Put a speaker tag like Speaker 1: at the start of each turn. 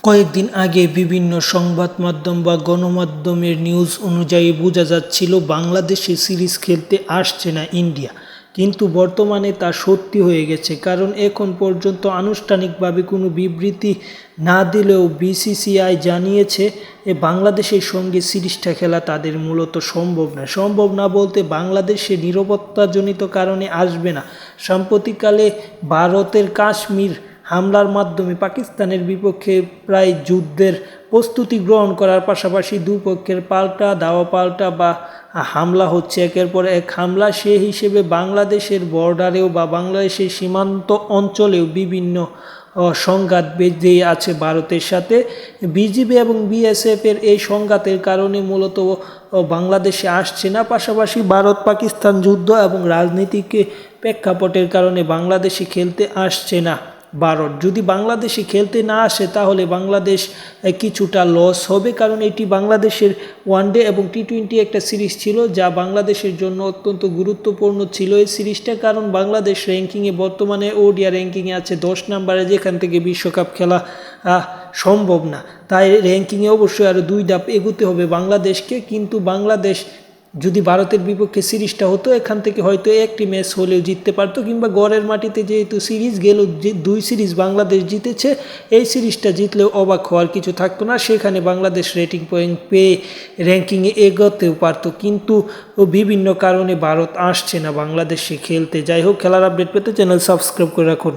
Speaker 1: কয়েকদিন আগে বিভিন্ন সংবাদ মাধ্যম বা গণমাধ্যমের নিউজ অনুযায়ী বোঝা যাচ্ছিল বাংলাদেশে সিরিজ খেলতে আসছে না ইন্ডিয়া, কিন্তু বর্তমানে তা সত্যি হয়ে গেছে। কারণ এখন পর্যন্ত আনুষ্ঠানিকভাবে কোনো বিবৃতি না দিলেও বিসিসিআই জানিয়েছে বাংলাদেশের সঙ্গে সিরিজটা খেলা তাদের মূলত সম্ভব না বলতে বাংলাদেশে নিরাপত্তাজনিত কারণে আসবে না। সাম্প্রতিককালে ভারতের কাশ্মীর হামলার মাধ্যমে পাকিস্তানের বিপক্ষে প্রায় যুদ্ধের প্রস্তুতি গ্রহণ করার পাশাপাশি দুপক্ষের পাল্টা বা হামলা হচ্ছে, একের পর এক হামলা। সে হিসেবে বাংলাদেশের বর্ডারেও বা বাংলাদেশের সীমান্ত অঞ্চলেও বিভিন্ন সংঘাত বেঁধে আছে ভারতের সাথে। বিজিবি এবং বিএসএফের এই সংঘাতের কারণে মূলত বাংলাদেশে আসছে না, পাশাপাশি ভারত পাকিস্তান যুদ্ধ এবং রাজনীতিক প্রেক্ষাপটের কারণে বাংলাদেশে খেলতে আসছে না ভারত। যদি বাংলাদেশে খেলতে না আসে তাহলে বাংলাদেশ কিছুটা লস হবে, কারণ এটি বাংলাদেশের ওয়ানডে এবং টি-20 একটা সিরিজ ছিল, যা বাংলাদেশের জন্য অত্যন্ত গুরুত্বপূর্ণ ছিল এই সিরিজটা। কারণ বাংলাদেশ র্যাঙ্কিংয়ে বর্তমানে ওডিআই র্যাঙ্কিংয়ে আছে 10 নম্বরে, যেখান থেকে বিশ্বকাপ খেলা সম্ভব না। তাই র্যাঙ্কিংয়ে অবশ্যই আরও 2 ধাপ এগোতে হবে বাংলাদেশকে। কিন্তু বাংলাদেশ যদি ভারতের বিপক্ষে সিরিজটা হতো, এখান থেকে হয়তো একটি ম্যাচ হলেও জিততে পারতো, কিংবা গড়ের মাটিতে যেহেতু সিরিজ গেল, যে 2 সিরিজ বাংলাদেশ জিতেছে, এই সিরিজটা জিতলেও অবাক হওয়ার কিছু থাকতো না। সেখানে বাংলাদেশ রেটিং পয়েন্ট পেয়ে র্যাঙ্কিংয়ে এগোতেও পারতো, কিন্তু বিভিন্ন কারণে ভারত আসছে না বাংলাদেশে খেলতে। যাই হোক, খেলার আপডেট পেতে চ্যানেল সাবস্ক্রাইব করে রাখুন।